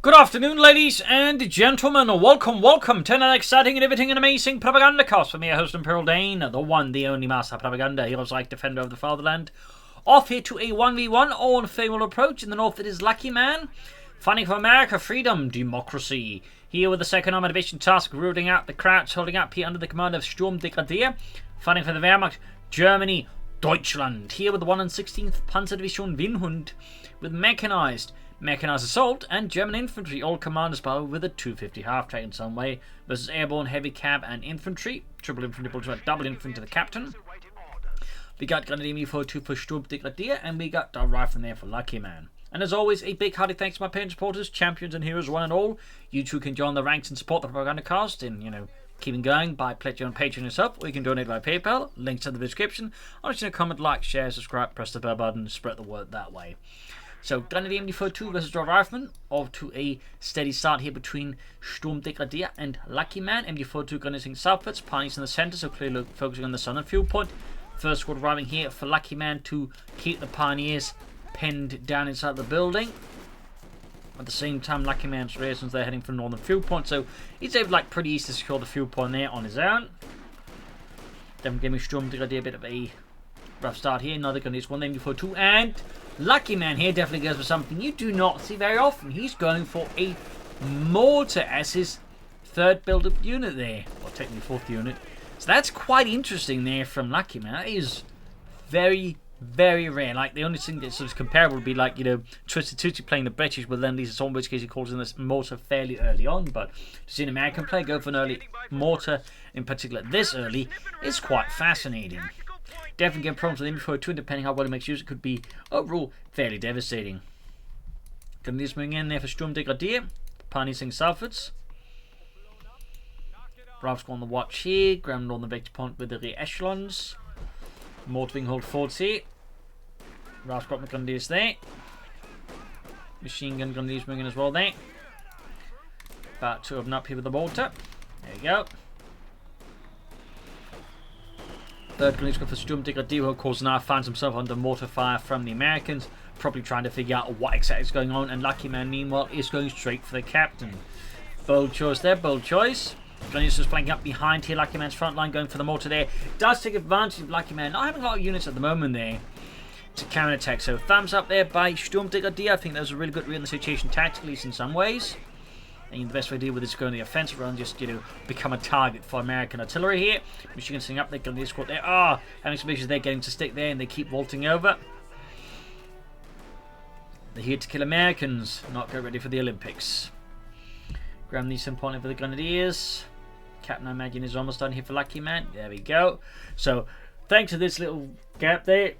Good afternoon, ladies and gentlemen. Welcome to another exciting and everything and amazing Propagandacast from your host, Imperial Dane, the one, the only master of propaganda, heroes like defender of the fatherland. Off here to a 1v1 on Faymonville Approach. In the north, it is Luckyman, fighting for America, freedom, democracy. Here with the second armored division task, rooting out the Krauts, holding up here under the command of Sturmdegradiger, fighting for the Wehrmacht, Germany, Deutschland. Here with the 116th Panzerdivision Winhund, with Mechanized Assault, and German Infantry, all commanders power with a 250 half-track in some way, versus Airborne, Heavy Cav, and Infantry. Triple Infantry, double Infantry to the Captain. We got Grenadier Me42 for Sturmdegradiger, and we got the Rifleman there for Luckyman. And as always, a big hearty thanks to my patron supporters, champions and heroes one and all. You too can join the ranks and support the Propagandacast in, keeping going by pledging on Patreon yourself, or you can donate by PayPal. Links in the description. I'll just comment, like, share, subscribe, press the bell button, spread the word that way. So, Grenadier MD42 versus Dwarf Rifleman, off to a steady start here between Sturmdegradiger and Luckyman. MD42 grenading southwards, Pioneers in the centre, so clearly focusing on the southern fuel point. First squad arriving here for Luckyman to keep the Pioneers pinned down inside the building. At the same time, Luckyman's raisins, they're heading for the northern fuel point, so he's able to pretty easily secure the fuel point there on his own. Then giving Sturmdegradiger a bit of a rough start here. Another gun is one MD42, and Luckyman here definitely goes for something you do not see very often. He's going for a mortar as his third build-up unit there, or technically fourth unit. So that's quite interesting there from Luckyman. That is very, very rare. Like, the only thing that's sort of comparable would be like, Twisted Tootsie playing the British with then these, in which case he calls in this mortar fairly early on. But to see an American player go for an early mortar, in particular this early, is quite fascinating. Definitely get problems with him before 2, depending how well he makes use. It could be overall fairly devastating. Grenadiers moving in there for Sturmdegradiger, Pioneering southwards. Ralph's on the watch here, ground on the victory point with the rear echelons. Mortar being hold forwards here. Ralph's got the Grenadiers there. Machine gun Grenadiers moving in as well there. About 2 of them up here with the mortar. There you go. Third Grenadiers go for Sturmdegradiger, who of course now finds himself under mortar fire from the Americans, probably trying to figure out what exactly is going on, and Luckyman meanwhile is going straight for the Captain. Bold choice there, bold choice. Grenadiers just flanking up behind here, Luckyman's front line going for the mortar there. Does take advantage of Luckyman not having a lot of units at the moment there to counter-attack, so thumbs up there by Sturmdegradiger. I think that was a really good read in the situation tactically in some ways. And the best way to deal with this is going to the offensive rather than just, become a target for American artillery here. Machine gun sitting up, they're going to squad there. Having some issues, they're getting to stick there and they keep vaulting over. They're here to kill Americans, not get ready for the Olympics. Graham needs some point for the Grenadiers. Captain, I imagine, is almost done here for Luckyman. There we go. So, thanks to this little gap there,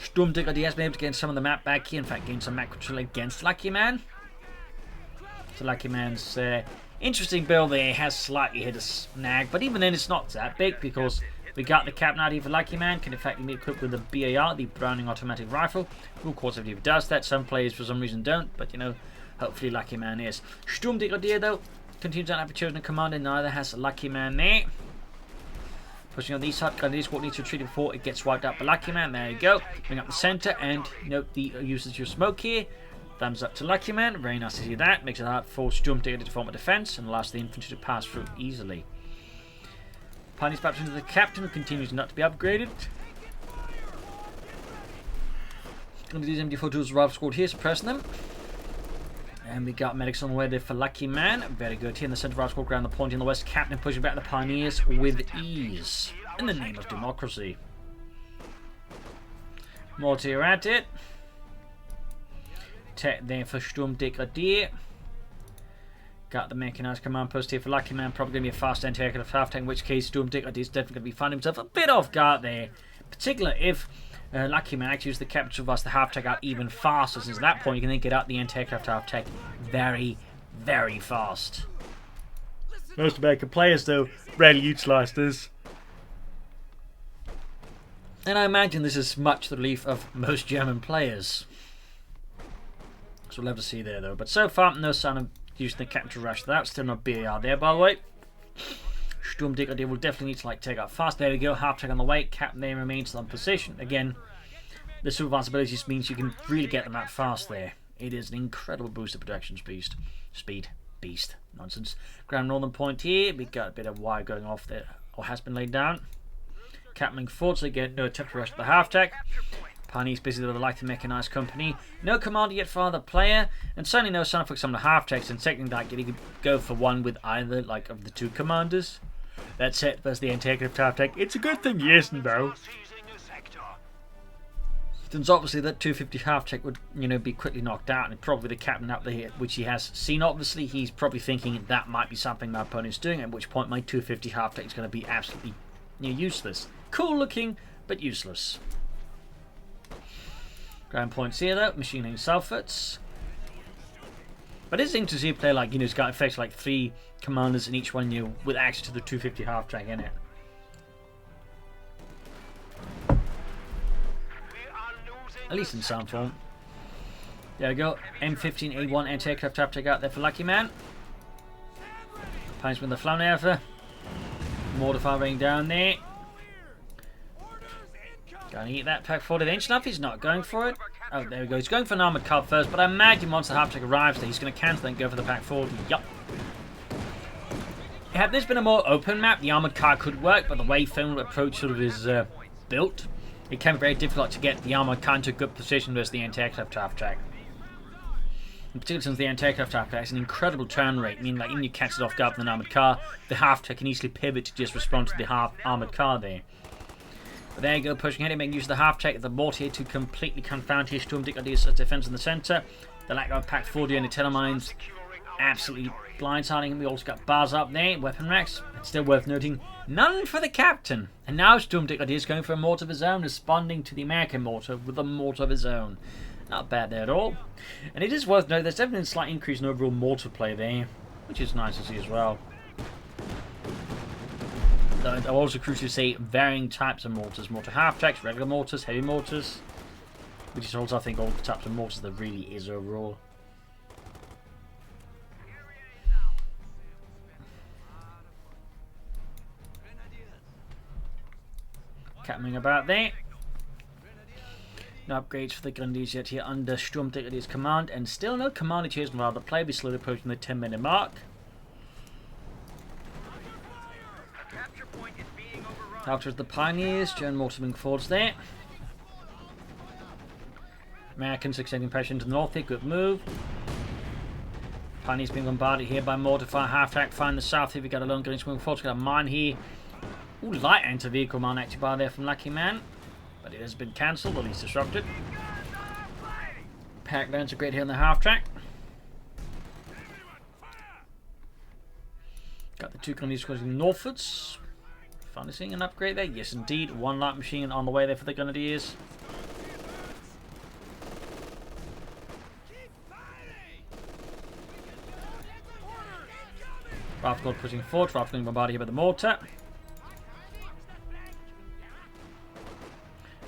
Sturmdegradiger has been able to gain some of the map back here. In fact, gain some map control against Luckyman. So Luckyman's interesting build there has slightly hit a snag, but even then it's not that big because we got the Captain out here for Luckyman, can in fact be equipped with the BAR, the Browning Automatic Rifle, who of course if he does that. Some players for some reason don't, but hopefully Luckyman is. Sturmdegradiger though continues to have a chosen commander, neither has Luckyman there. Pushing on the east side, Grenadiers what needs to retreat before it gets wiped out by Luckyman. There you go. Bring up the centre and note the usage of smoke here. Thumbs up to Luckyman, very nice to see that. Makes it hard for Sturmdegradiger to form a defence and allows the infantry to pass through easily. Pioneers back into the Captain, who continues not to be upgraded. Going to use MD42's rival squad here, suppressing them. And we got medics on the way there for Luckyman. Very good here in the centre of rival squad, ground the point in the west. Captain pushing back the Pioneers with ease in the name of democracy. Mortar at it. Tech there for Sturmdegradiger. Got the Mechanized command post here for Luckyman. Probably going to be a fast anti-aircraft half-tank, in which case Sturmdegradiger is definitely going to be finding himself a bit off guard there. Particularly if Luckyman actually uses the Captain to bust the half-tank out even faster, since at that point you can then get out the anti-aircraft half-tank very, very fast. Most American players, though, rarely utilise this. And I imagine this is much the relief of most German players. So we'll have to see there though. But so far, no sign of using the Captain to rush that. Still no BAR there, by the way. Sturmdegradiger will definitely need to take out fast. There we go, half-tank on the way. Captain there remains on position. Again, the super advanced abilities means you can really get them out fast there. It is an incredible boost of production speed. Beast. Nonsense. Ground northern point here. We got a bit of wire going off there, or has been laid down. Captaining forward, so again, no attempt to rush the half-track. Pioneer's busy with the light and mechanized company. No commander yet for either player, and certainly no sign for some of the half-tracks, and second that you could go for one with either like of the two commanders. That's it, versus the anti-aircraft half-track. It's a good thing, yes and no. Since obviously that 250 half-track would, be quickly knocked out, and probably the captain up there, which he has seen obviously, he's probably thinking that might be something my opponent's doing, at which point my 250 half-track is going to be absolutely useless. Cool looking, but useless. Ground points here though, machining sulfates. But it's interesting to see a player like, he's got effects like 3 commanders in each one, with access to the 250 half-track in it. At least in some form. There we go. M15A1 anti-aircraft half-track out there for Luckyman. Punch with the Flammenwerfer. Mortar firing down there. Gonna eat that pack 40 inch enough. He's not going for it. Oh, there we go. He's going for an armored car first, but I imagine once the half-track arrives there, he's going to cancel and go for the pack 40. Yup. Had this been a more open map, the armored car could work, but the way Faymonville Approach sort of is built, it can be very difficult to get the armored car into a good position versus the anti-aircraft half-track. In particular, since the anti-aircraft half-track has an incredible turn rate, meaning like even you catch it off guard with an armored car, the half-track can easily pivot to just respond to the armored car there. But there you go, pushing ahead and making use of the half-track, the mortar here to completely confound his Sturmdegradiger's defense in the centre. The lack of pack 40 and the telemines absolutely blindsiding him. We also got bars up there, weapon racks. It's still worth noting, none for the captain. And now Sturmdegradiger is going for a mortar of his own, responding to the American mortar with a mortar of his own. Not bad there at all. And it is worth noting there's definitely a slight increase in overall mortar play there, which is nice to see as well. Though I'll also crucially say varying types of mortars. Mortar half-tracks, regular mortars, heavy mortars. Which is also I think all the types of mortars there really is overall. Captaining about there. No upgrades for the Grenadiers yet here under Sturmdegradiger's command, and still no commander chosen while the play. Be slowly approaching the 10-minute mark. After the Pioneers, German mortar moving forwards there. Americans extending pressure into the north here, good move. Pioneers being bombarded here by mortar fire, half-track fire in the south here. We got a lone gunner moving forwards, got a mine here. Ooh, light anti-vehicle mine active bar there from Luckyman. But it has been cancelled, or at least disrupted. Pack lands a great here on the half-track. Got the 2 Grenadiers going northwards. Finally seeing an upgrade there. Yes, indeed. 1 light machine on the way there for the Grenadiers. Rifle squad pushing forward. Rifle being bombarded here by the mortar.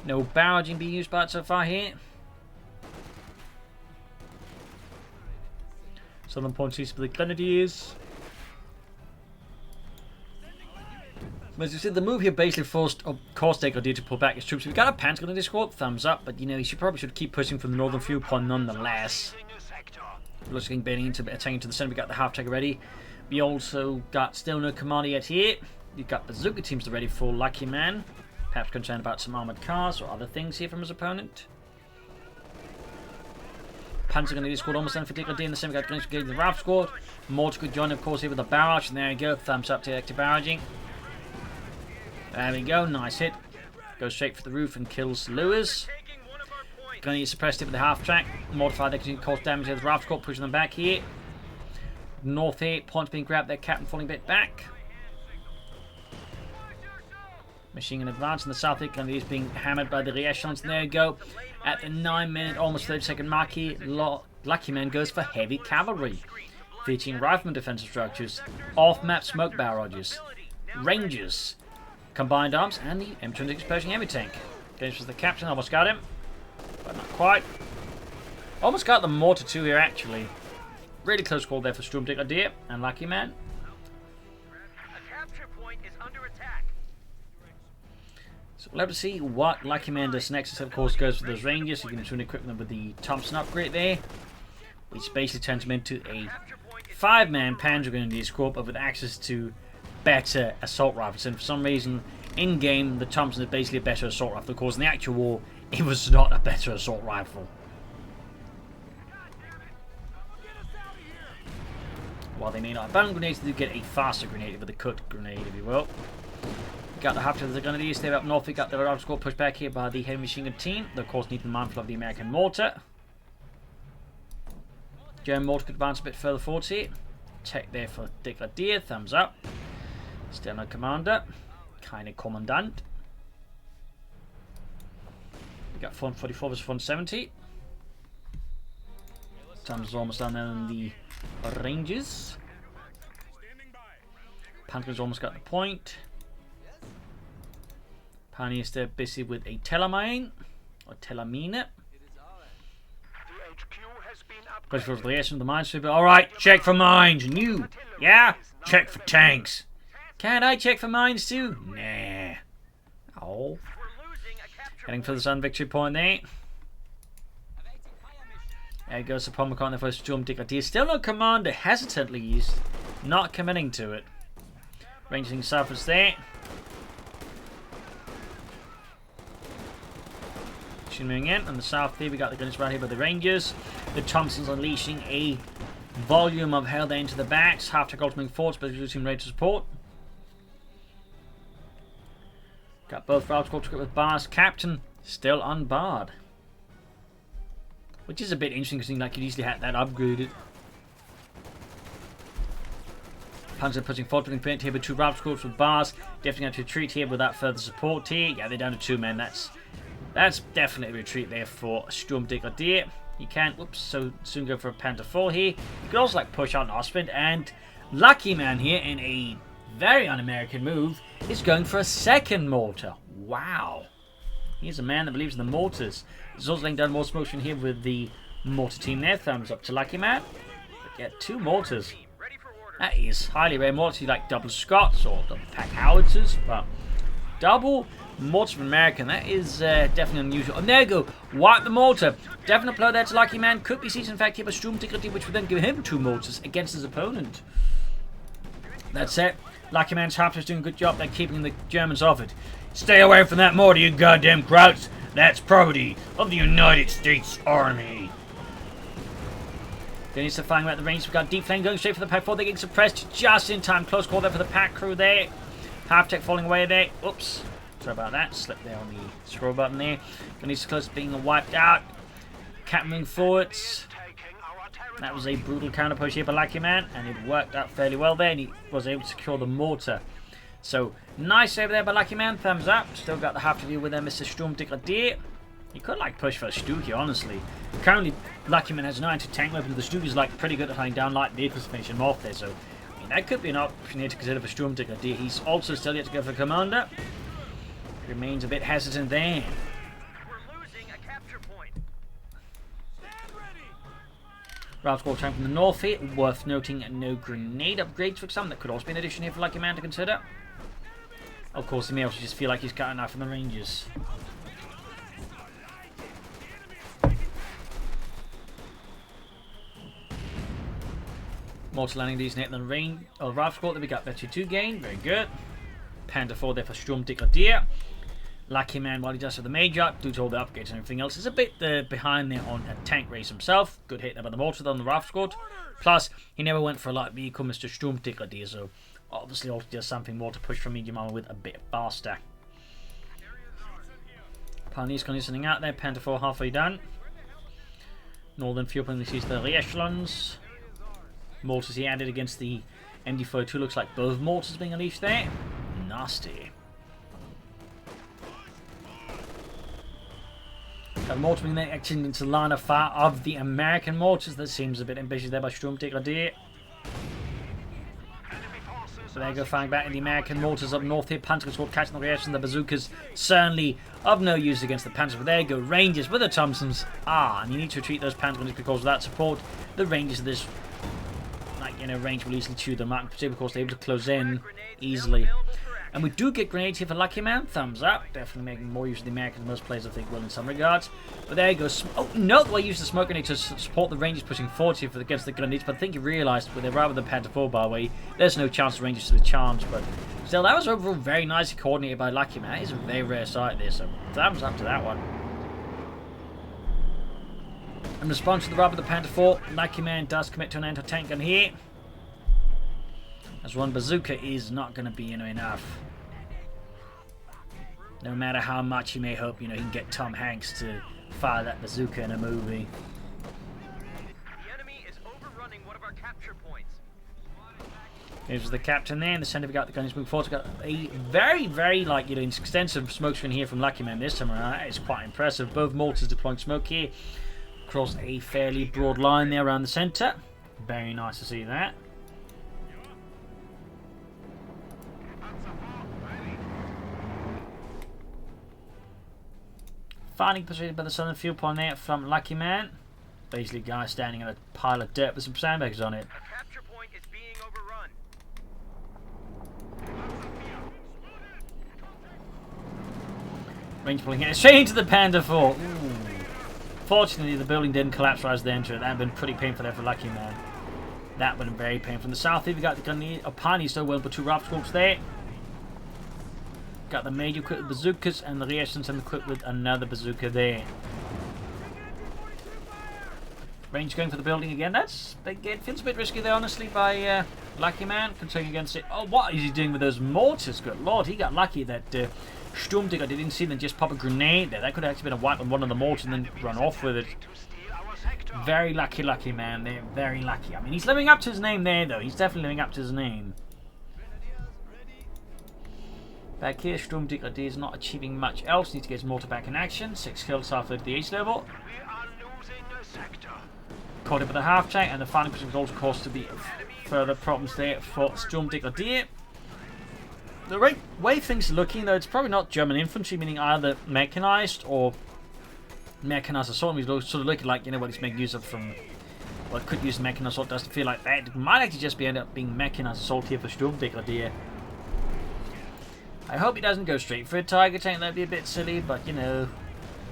No barraging being used by it so far here. Southern point east for the Grenadiers. As you said, the move here basically forced Degradiger to pull back his troops. We've got a Panzer Grenadier squad, thumbs up, but he probably should keep pushing from the northern viewpoint nonetheless. Looks like attacking into the centre. We got the half-track ready. We also got still no commander yet here. We've got bazooka teams ready for Luckyman. Perhaps concerned about some armoured cars or other things here from his opponent. Panzer Grenadier squad almost done for Degradiger in the centre. We've got Grenadier the Ralph squad. Mortar could join, of course, here with the barrage. And there you go, thumbs up to active barraging. There we go, nice hit. Goes straight for the roof and kills Lewis. Grenadier suppressed it with the half-track. Mortified, they can cause damage to the Ralph squad, pushing them back here. North here, points being grabbed there, captain falling a bit back. Machine gun advance in the south here, Grenadiers being hammered by the re-echelons. And there you go. At the 9-minute, almost 30-second mark here, Luckyman goes for heavy cavalry. Featuring rifleman defensive structures, off-map smoke barrages, rangers, combined arms, and the M26 Pershing heavy tank. Goes for the captain, almost got him, but not quite. Almost got the mortar too here actually. Really close call there for Sturmdegradiger and Luckyman. So we'll have to see what Luckyman does next. Of course goes for those rangers. You can soon equip them with the Thompson upgrade there. which basically turns him into a 5-man Panzer Grenadier Corps, but with access to better assault rifles. And for some reason, in-game, the Thompson is basically a better assault rifle. Of course, in the actual war, it was not a better assault rifle. While they may not have bound grenades, they do get a faster grenade with a cut grenade, if you will. Got the half of the Grenadiers stay up north. We got the Arab squad pushed back here by the heavy machine gun team. They, of course, need to be mindful of the American mortar. German mortar could advance a bit further forward here. Tech there for Degradier, thumbs up. Still no commander. Keine Kommandant. We got 444 versus 470. Time's almost down there in the ranges. Panther's almost got the point. Pioneer's still busy with a telemine or telamine. Press for the reaction of the mine sweeper. Alright, check for mines. And you? Yeah? Check for tanks. Can't I check for mines too? Nah. Oh. Heading for the Sun victory point there. There goes the Pomacon there for Sturmdegradiger. Still no commander, hesitantly used. Not committing to it. Ranging southwards there. Moving in on the south there, we got the gunners right here by the Rangers. The Thompsons unleashing a volume of hell there into the backs. Half tech ultimate forwards, but losing rate of support. Got both routes called with bars. Captain still unbarred, which is a bit interesting because like you'd easily have that upgraded. Panzer pushing forward, putting print here with 2 route scores with bars. Definitely have to retreat here without further support here. Yeah, they're down to 2 men. That's definitely a retreat there for Sturmdegradier. You can't, whoops, so soon go for a Panther 4 here. You could also like push out an Ostwind, and Luckyman here in a very un-American move is going for a 2nd mortar. Wow. He's a man that believes in the mortars. He's also laying down more smoke screen here with the mortar team there. Thumbs up to Luckyman. But yeah, 2 mortars. That is highly rare. Mortars like double Scots or double pack howitzers, but double mortar from American, that is definitely unusual. And there you go, wipe the mortar. Definite blow there to Luckyman. Could be season fact here by Sturmdegradiger, which would then give him 2 mortars against his opponent. That's it. Luckyman's half is doing a good job. They're keeping the Germans off it. Stay away from that mortar, you goddamn krauts. That's property of the United States Army. Then he's defying at the range. We've got deep flame going straight for the pack 4. They're getting suppressed just in time. Close call there for the pack crew there. Half tech falling away there. Oops. Sorry about that. Slip there on the scroll button there. Gonna close being wiped out. Cap moving forwards. That was a brutal counter push here by Luckyman, and it worked out fairly well there, and he was able to secure the mortar. So nice over there by Luckyman. Thumbs up. Still got the half to view with there, Mr. Sturmdegradier. You could like push for a Stuki, honestly. Currently, Luckyman has no anti-tank weapon. The Stuki's like pretty good at hunting down light vehicles to finish him off there. So I mean, that could be an option here to consider for Sturmdegradier. He's also still yet to go for commander. Remains a bit hesitant there. We're losing a capture point. Route squad time from the north here. Worth noting, no grenade upgrades for some. That could also be an addition here for Luckyman to consider. Of course, he may also just feel like he's got enough from the Rangers. Mortar landing these net than rain. Oh, Route squad that we got better 2 gain. Very good. Panther 4 there for Sturmdegradier. Luckyman, while he does have the major, due to all the upgrades and everything else, is a bit behind there on a tank race himself. Good hit there by the mortar on the Raft squad. Plus, he never went for a light vehicle, Mr. Sturmdegradier, so obviously also does something more to push from medium armor with a bit faster. Pioneer's conditioning out there, Panther 4 halfway done. Northern fuel when he sees the re-echelons. Mortars he added against the MD42, looks like both mortars being unleashed there. Nasty. Got mortar being there acting into line of fire of the American mortars. That seems a bit ambitious there by Sturmdegradier. So there you go, firing back in the American mortars up north here. Panther squad catching the reaction. The bazookas certainly of no use against the Panthers. But there you go, Rangers with the Thompsons. And you need to retreat those Panthers because without support, the Rangers of this range will easily chew them out, particularly because they're able to close in easily. And we do get grenades here for Luckyman. Thumbs up. Definitely making more use of the Americans than most players, I think, will in some regards. But there you go. Oh, no! I used the smoke grenade to support the Rangers pushing forward here against the grenades. But I think you realised, with their rather than Panther 4 bar way, there's no chance the Rangers to the charge. But still, that was overall very nicely coordinated by Luckyman. It is a very rare sight there, so thumbs up to that one. In response to the Robert the Panther 4, Luckyman does commit to an anti-tank gun here. As one bazooka is not going to be enough. No matter how much you may hope, he can get Tom Hanks to fire that bazooka in a movie. The enemy is overrunning one of our capture points. Here's the captain there, in the centre we got the gun. He's moving forward. Got a very, very, extensive smoke screen here from Luckyman this time around. That is quite impressive. Both mortars deploying smoke here. Across a fairly broad line there around the centre. Very nice to see that. Finally positioned by the southern fuel point there from Luckyman. Basically, a guy standing on a pile of dirt with some sandbags on it. Our capture point is being overrun. Range pulling it straight into the Panther 4. Ooh. Fortunately, the building didn't collapse right as they entered. That would have been pretty painful there for Luckyman. That would have been very painful. From the south here, we got the gun upon. He's still well, but 2 Rob Squawks there. Got the major equipped with bazookas and the reactions and equipped with another bazooka there. Range going for the building again. It feels a bit risky there, honestly, by Luckyman. Considering against it. Oh, what is he doing with those mortars? Good lord, he got lucky that Sturmdegradiger didn't see them just pop a grenade there. That could have actually been a wipe on one of the mortars and then run off with it. Very lucky Luckyman there. Very lucky. I mean, he's living up to his name there, though. He's definitely living up to his name. Back here, Sturmdegradiger is not achieving much else. Needs to get his mortar back in action. 6 kills after the ace level. Caught up with a half tank, and the final position was also caused to be further problems there for Sturmdegradiger. The way things are looking, though, it's probably not German infantry, meaning either mechanized or mechanized assault. He's sort of looking like, what he's making use of from what could use mechanized assault. Does feel like that. It might actually just end up being mechanized assault here for Sturmdegradiger. I hope he doesn't go straight for a Tiger tank. That'd be a bit silly, but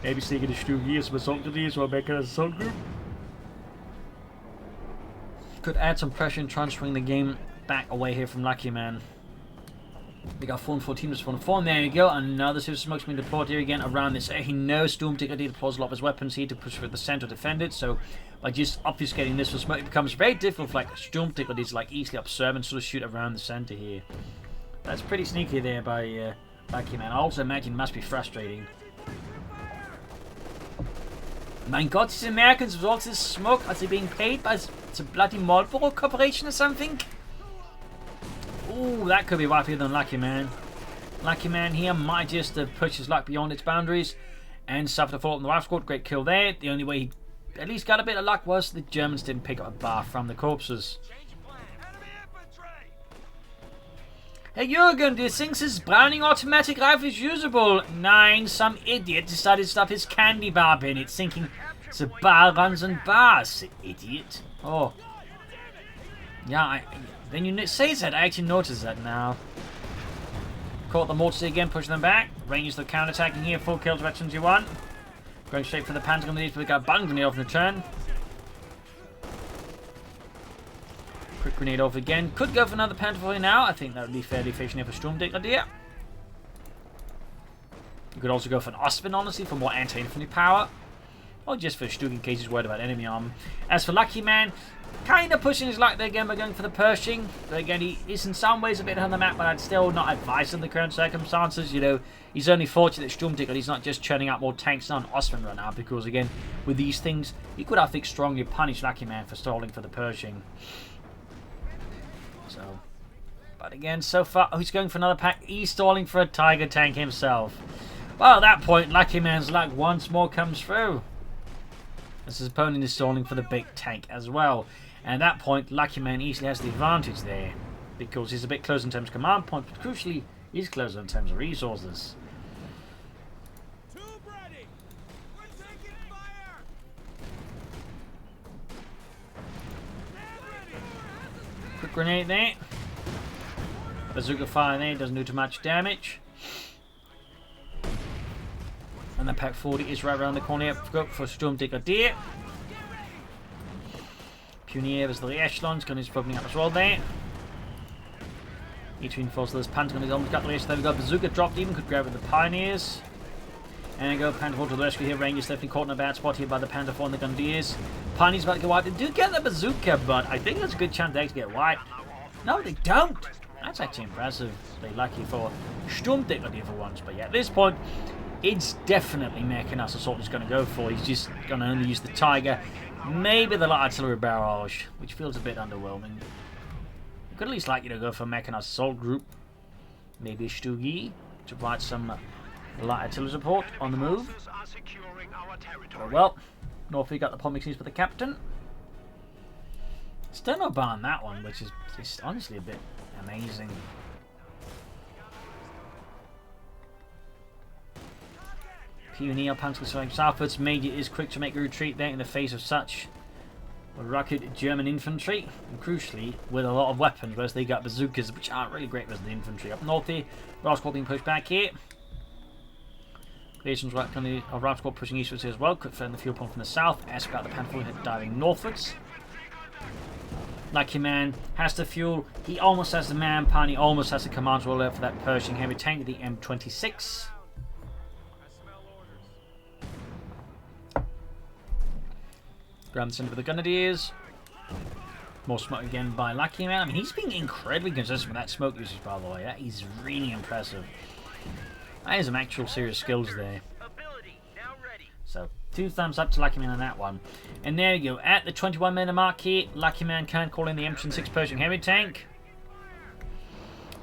maybe sneaking a Sturm here, some assault grenades or a mechanized assault group. Could add some pressure and transferring the game back away here from Luckyman. We got 4 and 4 teams, 4 and 4, and there we go. Another Super Smoke's been deployed here again around this area. He knows Sturmdegradiger deploys a lot of his weapons here to push for the center to defend it, so by just obfuscating this for smoke, it becomes very difficult for Sturmdegradiger to easily observe and sort of shoot around the center here. That's pretty sneaky there by Luckyman. I also imagine it must be frustrating. My God, these Americans with all this smoke, are they being paid by the bloody Marlboro Corporation or something? Ooh, that could be wippier than Luckyman. Luckyman here might just push his luck beyond its boundaries and suffer the fall on the rifle squad. Great kill there. The only way he at least got a bit of luck was the Germans didn't pick up a bar from the corpses. Hey Jürgen, do you think this Browning automatic rifle is usable? Nine, some idiot decided to stuff his candy bar in it, thinking the bar runs on bars. Idiot. Oh. Yeah, then you say that, I actually noticed that now. Caught the mortars again, pushing them back. Rangers the counter-attacking here, full kills, veterans you want. Going straight for the Panther grenade, but we got a button grenade off in return. Quick grenade off again. Could go for another Panther for you now. I think that would be fairly efficient here for Sturmdegradiger. You could also go for an Ostman, honestly, for more anti-infantry power. Or just for Stug in case he's worried about enemy armor. As for Luckyman, kind of pushing his luck there again by going for the Pershing. But again, he is in some ways a bit on the map, but I'd still not advise in the current circumstances. He's only fortunate that Sturmdegradiger is not just churning out more tanks on Ostman right now, because again, with these things, he could, I think, strongly punish Luckyman for stalling for the Pershing. So, but again, so far, he's going for another pack. He's stalling for a Tiger tank himself. Well, at that point, Luckyman's luck once more comes through. As his opponent is stalling for the big tank as well. And at that point, Luckyman easily has the advantage there. Because he's a bit closer in terms of command points, but crucially, he's closer in terms of resources. Quick grenade there. bazooka fire there, doesn't do too much damage. And the Pack 40 is right around the corner here. Go for Sturmdegradiger. Pioneer is the echelons, gun is probably up as well there. Each reinforces this Pentagon is almost got the race. There we go. Bazooka dropped even, could grab with the Pioneers. And go Panther 4 to the rescue here. Rangers definitely caught in a bad spot here by the Panther 4 and the Grenadiers. Pioneers about to get wiped. They do get the bazooka, but I think there's a good chance they actually get wiped. No, they don't. That's actually impressive. They're lucky for Sturmdegradiger for once. But yeah, at this point, it's definitely Mechanized assault he's going to go for. He's just going to only use the Tiger. Maybe the light artillery barrage, which feels a bit underwhelming. You could at least like, go for a Mechanized assault group. Maybe a Stugi to provide some light artillery support on the move. Well, Norfolk got the pomp for the captain. Still no bar on that one, which is just honestly a bit amazing. Pioneer Panzer going southwards. Major is quick to make a retreat there in the face of such rugged German infantry, and crucially with a lot of weapons, whereas they got bazookas, which aren't really great versus the infantry. Up north here, Rascal being pushed back here. Relations right on the Rascal pushing eastwards here as well. Quick defend the fuel pump from the south. Escort out the Panther diving northwards. Luckyman has the fuel. He almost has the manpower. He almost has the command roller for that Pershing heavy tank, the M26. Grab the center of the Grenadiers. More smoke again by Luckyman. I mean, he's been incredibly consistent with that smoke usage, by the way. That is really impressive. That is some actual serious skills there. So, 2 thumbs up to Luckyman on that one. And there you go. At the 21-minute mark here, Luckyman can call in the M26 Pershing heavy tank.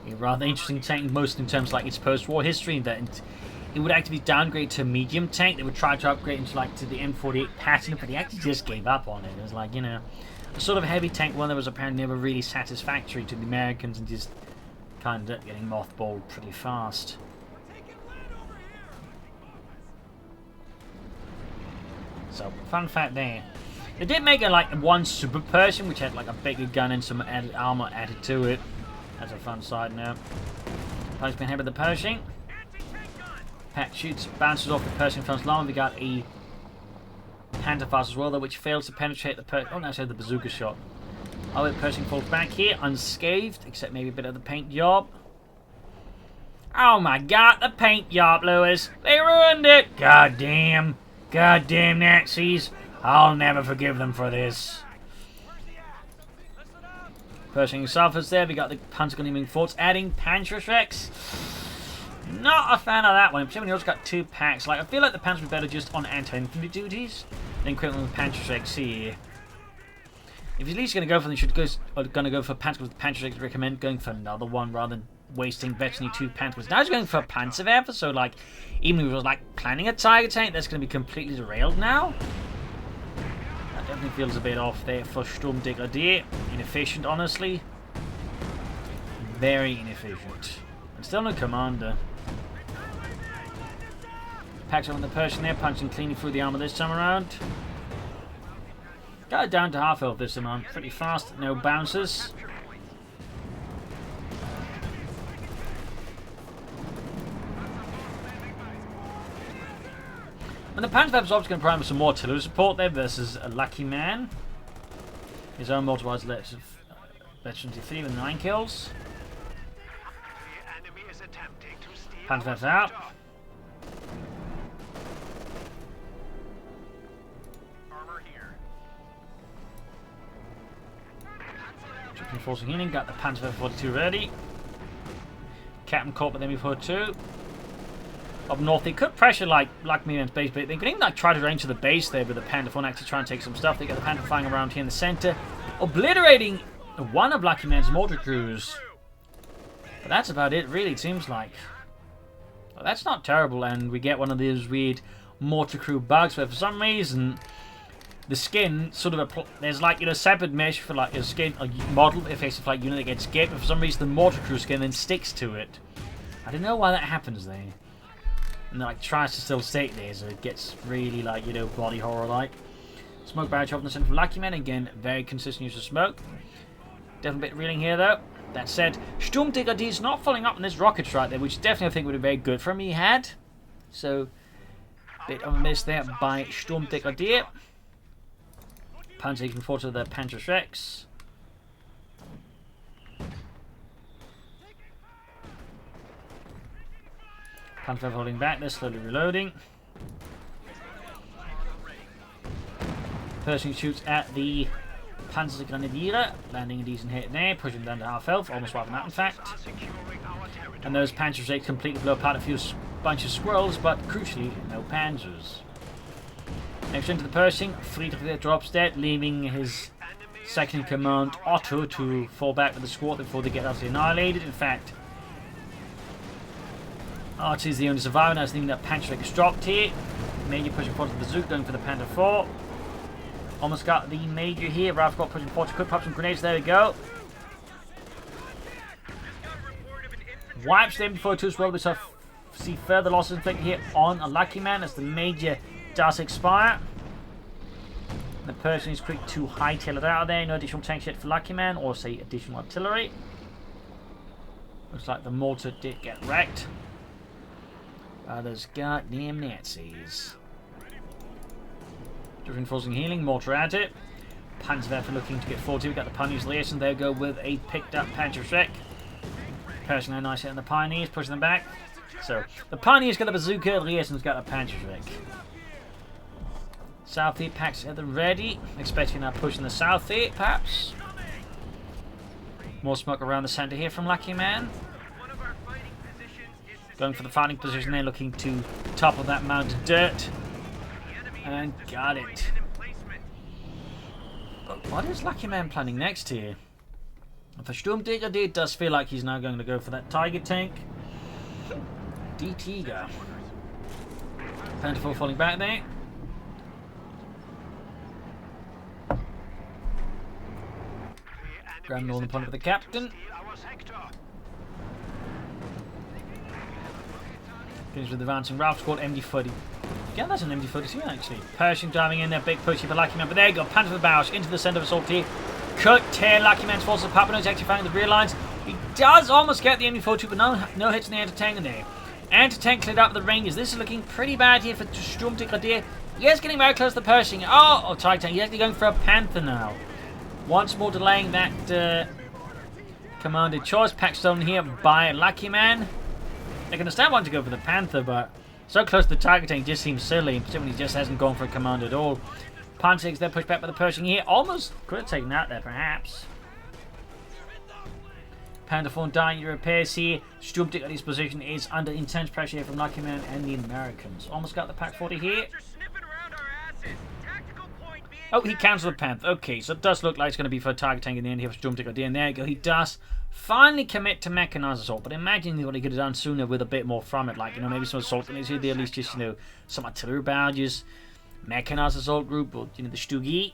A rather interesting tank, most in terms of like its post-war history, that it would actually be downgraded to a medium tank. They would try to upgrade into like to the M48 pattern, but he actually just gave up on it. It was like, a sort of heavy tank one that was apparently never really satisfactory to the Americans and just kind of getting mothballed pretty fast. So, fun fact there. They did make a one Super Pershing, which had like a bigger gun and some added armor added to it. That's a fun side note. Punch been ahead with the Pershing. Pack shoots, bounces off the Pershing front line. We got a Panzerfaust as well, though, which fails to penetrate the Pershing. Oh, no, so the bazooka shot. Oh, the Pershing falls back here, unscathed, except maybe a bit of the paint job. Oh my god, the paint job, Lewis. They ruined it. God damn. Goddamn Nazis. I'll never forgive them for this. Pershing suffers there. We got the Panzergrenadier forts adding Panzerschrecks. Not a fan of that one. Particularly when you also got 2 packs. I feel like the Panzer would be better just on anti-infantry duties than equivalent with Panzerschrecks here. If you're at least going to go for them, you should go for Panzer with Panzerschrecks. Recommend going for another one rather than wasting veteran 2 Panzers. Now he's going for a Panzerwerfer, so even if it was planning a Tiger tank, that's going to be completely derailed now. That definitely feels a bit off there for Sturmdegradiger. Inefficient, honestly. Very inefficient. And still no commander. Packs on the Pershing there, punching cleanly through the armor this time around. Got it down to half health this time around. Pretty fast, no bounces. And the Panzerwerfer's obviously going to provide some more artillery support there versus a Luckyman. His own motorized veteran defeat with 9 kills. Panzerwerfer's out. Reinforcing healing, got the Panzerwerfer 42 ready. Captain caught with ME42. Up north, they could pressure Luckyman's base, but they could even try to range to the base there with the Panther 4 to try and take some stuff. They got the Panther flying around here in the center, obliterating one of Luckyman's mortar crews. But that's about it, really, it seems like. Well, that's not terrible, and we get one of those weird mortar crew bugs where for some reason the skin sort of there's separate mesh for a skin model effective unit that gets skipped, but for some reason the mortar crew skin then sticks to it. I don't know why that happens there. And tries to still stay there, so it gets really body horror Smoke barrage up in the center of Luckyman, again very consistent use of smoke. Definitely a bit reeling here though. That said, Sturmdegradiger is not following up on this rocket strike there, which definitely I think would have been very good for him. He had. So, bit of a miss there by Sturmdegradiger. Panzer before to the Panzerschrecks. Panzer holding back, they're slowly reloading. Pershing shoots at the Panzergrenadier, landing a decent hit there, pushing them down to half health, almost wiping out in fact. And those Panzerschrecks completely blow apart a bunch of squirrels, but crucially, no Panzers. Next into the Pershing, Friedrich drops dead, leaving his second in command, Otto, to fall back with the squad before they get utterly annihilated. In fact, Otto is the only survivor, and I was thinking that Panzerschreck is dropped here. Major pushing forward to the Bazooka, going for the Panther 4. Almost got the Major here. Ralph got pushing forward. Could pop some grenades. There we go. Wipes them before two as well. We see further losses inflicted here on a Luckyman as the Major does expire. The Pershing is quick to hightail it out of there. No additional tanks yet for Luckyman, or say additional artillery. Looks like the mortar did get wrecked. Those goddamn Nazis. Reinforcing healing, mortar at it. Panzerwerfer looking to get 40. We've got the Pioneers liaison. They go with a picked up Panzerschreck. Pershing a nice hit on the Pioneers, pushing them back. So the Pioneers got the Bazooka, liaison's got the Panzerschreck. South here packs at the ready. Expecting that push in the south here, perhaps. More smoke around the centre here from Luckyman. Going for the fighting position there, looking to topple that mound of dirt. And got it. But what is Luckyman planning next here? For Sturmdegradiger, it does feel like he's now going to go for that Tiger tank. D-Tiger. Panther 4 falling back there. Grand Northern point with the captain. Finish with the advancing Ralph squad, MD-40. Yeah, that's an MD-42 actually. Pershing driving in there, big push here for Luckyman, but there you go, Panther for Bausch into the centre of assault here. Cut, tear Luckyman's forces apart, but no, he's actually finding the rear lines. He does almost get the MD-42, but no hits in the anti-tank in there. Anti-tank cleared out of the ranges. This is looking pretty bad here for Sturmdegradiger. He is getting very close to the Pershing. Oh, Titan, he's actually going for a Panther now. Once more delaying that commanded choice. Pack stolen here by Luckyman. I can understand wanting to go for the Panther, but so close to the Tiger tank just seems silly, particularly when he just hasn't gone for a command at all. Panzer's then pushed back by the Pershing here. Almost could have taken that there, perhaps. Panther 4 dying to repairs here. Sturmdegradiger's position is under intense pressure here from Luckyman and the Americans. Almost got the Pack 40 here. Oh, he cancelled the Panther. Okay, so it does look like it's going to be for a Tiger tank in the end here for Sturmdegradiger. And there you go. He does finally commit to Mechanized assault, but imagine what he could have done sooner with a bit more from it, like, you know, maybe some assault units here, at least just, you know, some artillery barrages, Mechanized assault group, or, you know, the Stuggy.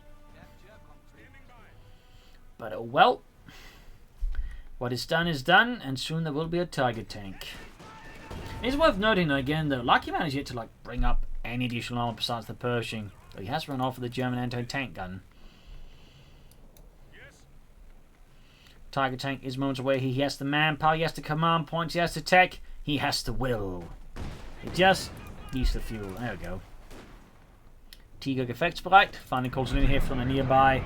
But, oh well, what is done, and soon there will be a Tiger tank. It's worth noting, again, though, Luckyman has yet to, like, bring up any additional armor besides the Pershing. But he has run off with the German anti-tank gun. Tiger tank is moments away. He has the manpower, he has the command points, he has the tech, he has the will. He just needs the fuel. There we go. Tiger Gefechtsbereit. Finally calls in here from a nearby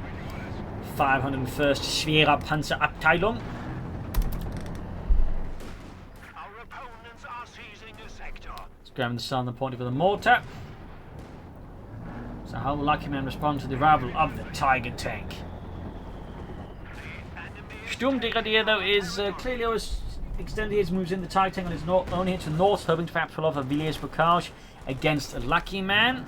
501st Schwerer Panzerabteilung. Our opponents are seizing the sector. It's grabbing the southern point for the mortar. So how will Luckyman respond to the arrival of the Tiger tank? Sturmdegradiger, though, is clearly always extending his moves in. The Tiger tank on his own here to the north, hoping to perhaps pull off a Villiers-Bocage against a Luckyman.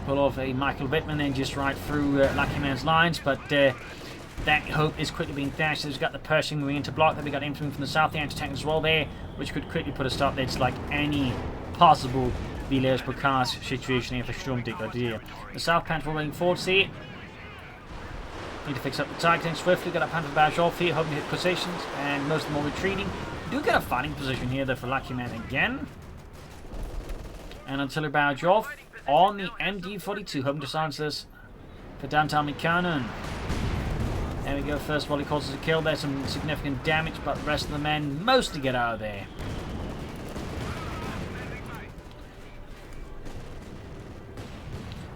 Pull off a Michael Wittmann and just right through Luckyman's lines, but that hope is quickly being dashed. So he's got the Pershing moving into block. Then we got infantry from the south, the anti-tank as well there, which could quickly put a stop there to like any possible Villiers-Bocage situation here for Sturmdegradiger. The South Panther rolling forward, see. Need to fix up the Tiger tank swiftly. Got a Panther barrage off here, hoping to hit positions, and most of them are retreating. We do get a fighting position here though for Luckyman again. And artillery barrage off on the MD-42, hoping to silence this for downtown cannon. There we go, first volley causes a kill. There's some significant damage, but the rest of the men mostly get out of there.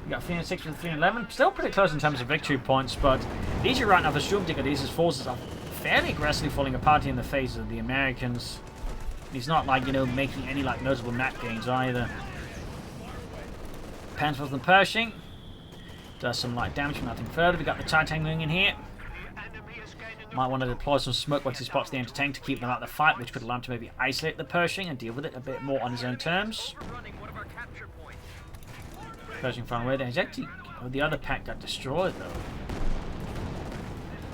We got 306 with 311. Still pretty close in terms of victory points, but these are right now for Sturmdegradiger. His forces are fairly aggressively falling apart in the face of the Americans. He's not like, you know, making any like notable map gains either. Panzer from Pershing does some light damage, but nothing further. We got the Titan going in here. Might want to deploy some smoke once he spots the anti-tank to keep them out of the fight, which could allow him to maybe isolate the Pershing and deal with it a bit more on his own terms. Pershing found away there. He's actually, the other pack got destroyed though.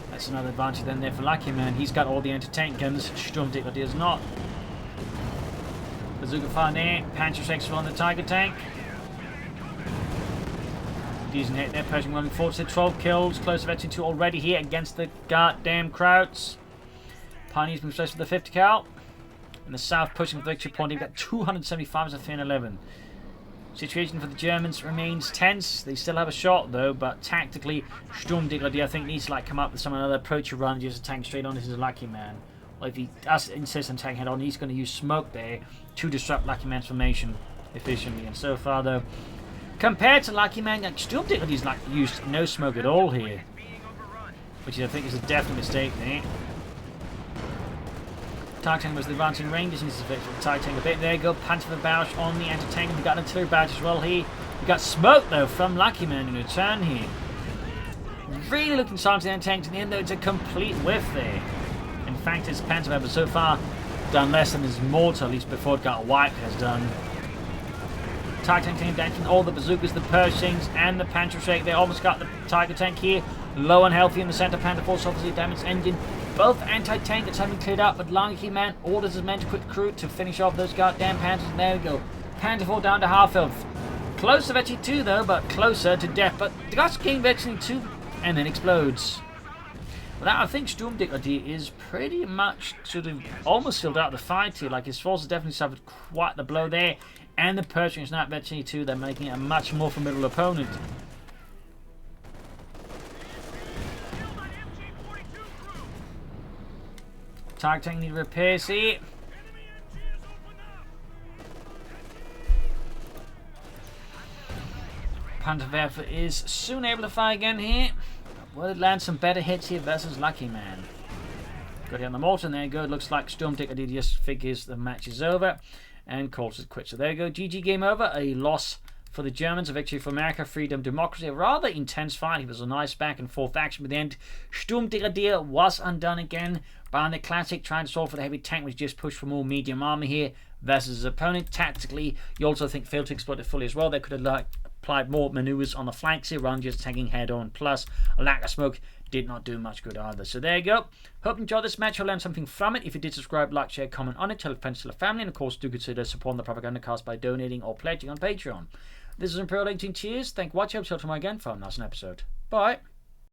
That's another advantage then there for Luckyman. He's got all the anti-tank guns. Sturmdegradiger does not. Bazooka fire there. Panzer shakes on the Tiger tank. Decent hit there. Pershing running forward to 12 kills. Close to veteran 2 already here against the goddamn Krauts. Pioneers being placed with the 50 cal. In the south, pushing for the victory point. They've got 275 to 311. Situation for the Germans remains tense. They still have a shot though, but tactically, Sturmdegradiger I think needs to like come up with some other approach to run, just a tank straight on. This is a Luckyman. Or if he does insist on taking head on, he's going to use smoke there to disrupt Luckyman's formation efficiently. And so far though, compared to Luckyman, like Sturmdegradiger's like used no smoke at all here, which I think is a definite mistake there. Titan was the advancing range, this is the Titan a bit. There you go, Panzer barrage on the anti-tank. We got an artillery barrage as well here. We got smoke though from Luckyman in return here. Really looking solid to the anti-tank. In the end though, it's a complete whiff there. In fact, his Panzer barrage so far done less than his mortar, at least before it got wiped, has done. Titan came down from all the bazookas, the Pershings, and the Panzer Shake. They almost got the Tiger tank here. Low and healthy in the center. Panther Force obviously damaged engine. Both anti-tank that's having cleared up, but Luckyman orders his men to quit the crew to finish off those goddamn Panthers. And there we go. Panther 4 down to half health. Close to Veteran 2 though, but closer to death. But the guy's getting Veteran 2 and then explodes. Well, I think Sturmdegradiger is pretty much sort of almost filled out the fight here. Like his forces definitely suffered quite the blow there. And the Pershing is not Veteran 2. They're making it a much more formidable opponent. Target tank need repairs here. Panzerwerfer is soon able to fire again here. Will it land some better hits here versus Luckyman? Got it on the mortar, and there you go. It looks like Sturmdegradiger just figures the match is over and calls it quits. So there you go. GG, game over. A loss for the Germans, a victory for America, freedom, democracy. A rather intense fight. It was a nice back and forth action, but at the end, Sturmdegradiger was undone again by the classic trying to solve for the heavy tank, which just pushed for more medium armor here versus his opponent. Tactically, you also think failed to exploit it fully as well. They could have applied more maneuvers on the flanks here rather than just tagging head on. Plus, a lack of smoke did not do much good either. So there you go. Hope you enjoyed this match. You'll learn something from it. If you did, subscribe, like, share, comment on it. Tell a friend, tell a family. And of course, do consider supporting the Propagandacast by donating or pledging on Patreon. This is Imperial 18. Cheers. Thank you for watching. I'll see you tomorrow again for another episode. Bye.